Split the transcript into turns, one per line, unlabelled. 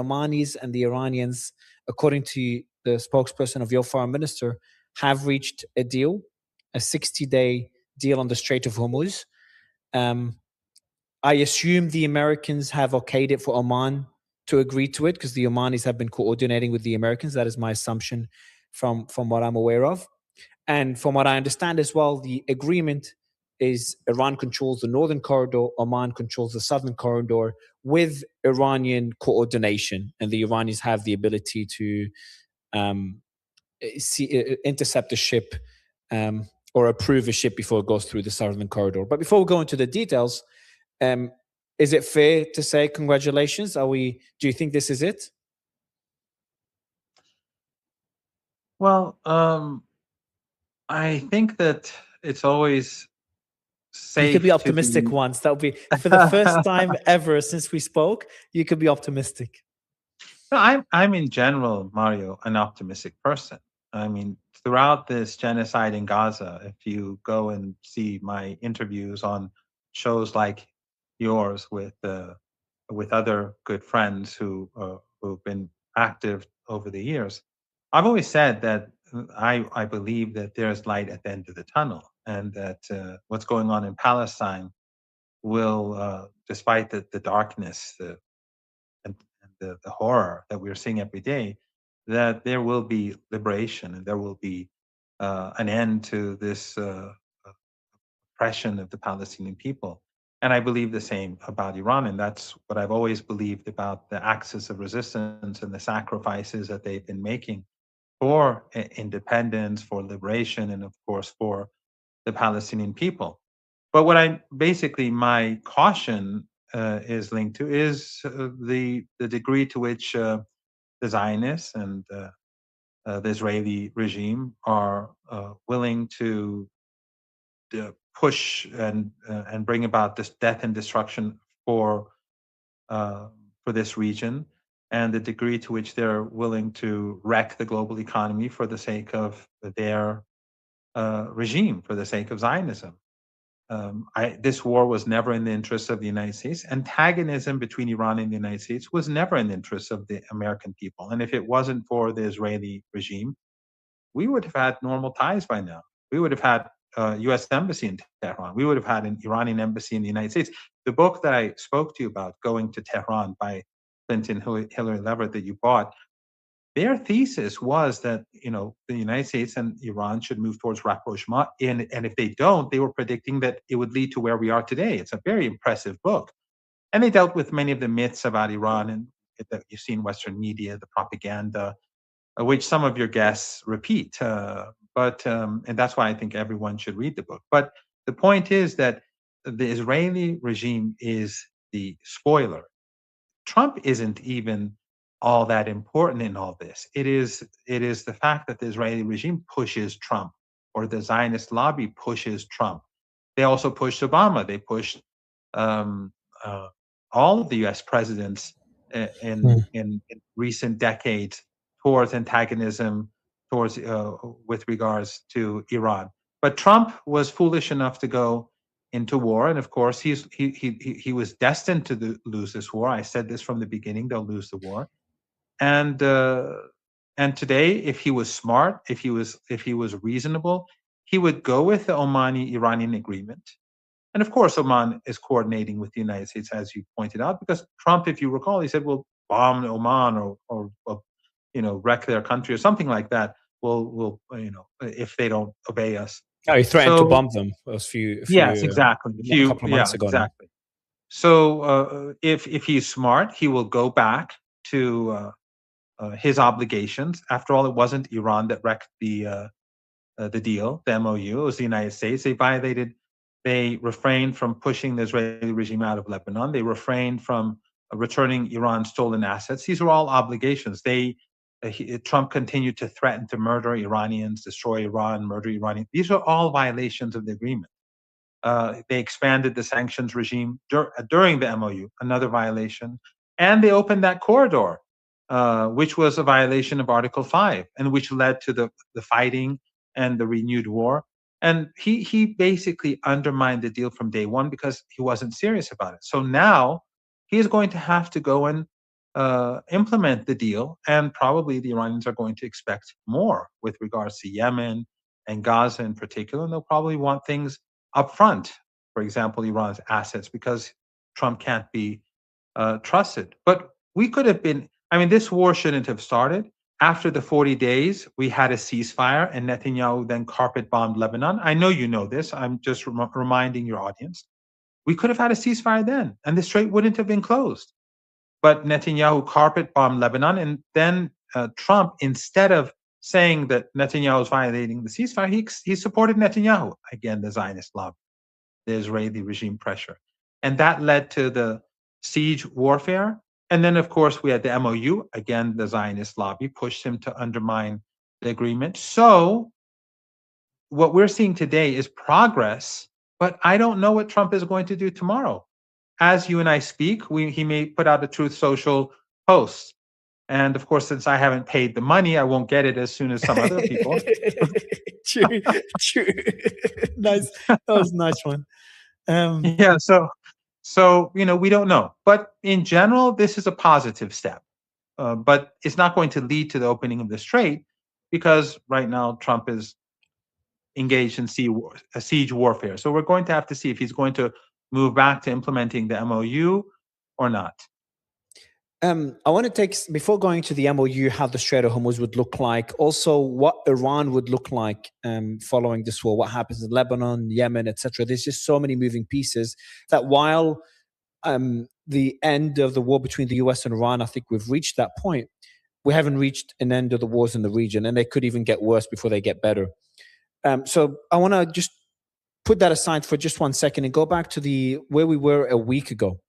Omanis and the Iranians, according to the spokesperson of your foreign minister, have reached a deal, a 60-day deal on the Strait of Hormuz. I assume the Americans have okayed it for Oman to agree to it, because the Omanis have been coordinating with the Americans. That is my assumption from what I'm aware of. And from what I understand as well, the agreement is Iran controls the northern corridor, Oman controls the southern corridor with Iranian coordination. And the Iranians have the ability to intercept a ship or approve a ship before it goes through the southern corridor. But before we go into the details, is it fair to say congratulations? Do you think this is it?
Well, I think that it's always safe.
You could be optimistic once. That would be for the first time ever since we spoke. You could be optimistic.
No, I'm in general, Mario, an optimistic person. I mean, throughout this genocide in Gaza, if you go and see my interviews on shows like yours with other good friends who've been active over the years, I've always said that I believe that there's light at the end of the tunnel, and that what's going on in Palestine will, despite the darkness, and the horror that we're seeing every day, that there will be liberation, and there will be an end to this oppression of the Palestinian people. And I believe the same about Iran, and that's what I've always believed about the axis of resistance and the sacrifices that they've been making for independence, for liberation, and of course for the Palestinian people. But what my caution is linked to is the degree to which the Zionists and the Israeli regime are willing to push and bring about this death and destruction for this region, and the degree to which they're willing to wreck the global economy for the sake of their regime, for the sake of Zionism. This war was never in the interests of the United States. Antagonism between Iran and the United States was never in the interests of the American people. And if it wasn't for the Israeli regime, we would have had normal ties by now. We would have had a U.S. embassy in Tehran. We would have had an Iranian embassy in the United States. The book that I spoke to you about, Going to Tehran, by Clinton Hillary Leverett, that you bought, their thesis was that the United States and Iran should move towards rapprochement, and if they don't, they were predicting that it would lead to where we are today. It's a very impressive book, and they dealt with many of the myths about Iran and that you see in Western media, the propaganda, which some of your guests repeat. And that's why I think everyone should read the book. But the point is that the Israeli regime is the spoiler. Trump isn't even all that important in all this. It is the fact that the Israeli regime pushes Trump, or the Zionist lobby pushes Trump. They also pushed Obama. They pushed all of the U.S. presidents in recent decades towards antagonism, towards with regards to Iran. But Trump was foolish enough to go into war, and of course he was destined to lose this war. I said this from the beginning; they'll lose the war. And today, if he was smart, if he was reasonable, he would go with the Omani-Iranian agreement. And of course, Oman is coordinating with the United States, as you pointed out, because Trump, if you recall, he said, "We'll bomb Oman or wreck their country or something like that. We'll if they don't obey us."
Oh, he threatened to bomb them a couple of months ago.
Exactly. So if he's smart, he will go back to his obligations. After all, it wasn't Iran that wrecked the deal, the MOU. It was the United States. They refrained from pushing the Israeli regime out of Lebanon. They refrained from returning Iran's stolen assets. These were all obligations. Trump continued to threaten to murder Iranians, destroy Iran, murder Iranians. These are all violations of the agreement. They expanded the sanctions regime during the MOU, another violation. And they opened that corridor, which was a violation of Article 5, and which led to the fighting and the renewed war. And he basically undermined the deal from day one because he wasn't serious about it. So now he is going to have to go and implement the deal, and probably the Iranians are going to expect more with regards to Yemen and Gaza in particular, and they'll probably want things up front. For example, Iran's assets, because Trump can't be trusted. But we could have been. I mean, this war shouldn't have started. After the 40 days, we had a ceasefire, and Netanyahu then carpet bombed Lebanon. I know you know this. I'm just reminding your audience. We could have had a ceasefire then, and the strait wouldn't have been closed. But Netanyahu carpet bombed Lebanon, and then Trump, instead of saying that Netanyahu is violating the ceasefire, he supported Netanyahu, again, the Zionist lobby, the Israeli regime pressure. And that led to the siege warfare. And then, of course, we had the MOU, again, the Zionist lobby pushed him to undermine the agreement. So what we're seeing today is progress, but I don't know what Trump is going to do tomorrow. As you and I speak, he may put out a Truth Social post. And of course, since I haven't paid the money, I won't get it as soon as some other people.
True, true. Nice. That was a nice one.
Yeah, so we don't know. But in general, this is a positive step. But it's not going to lead to the opening of the strait because right now Trump is engaged in siege warfare. So we're going to have to see if he's going to move back to implementing the MOU or not.
I want to take, before going to the MOU, how the Strait of Hormuz would look like, also what Iran would look like following this war, what happens in Lebanon, Yemen, etc. There's just so many moving pieces that while the end of the war between the US and Iran, I think we've reached that point, we haven't reached an end of the wars in the region, and they could even get worse before they get better. So I want to just put that aside for just 1 second and go back to where we were a week ago.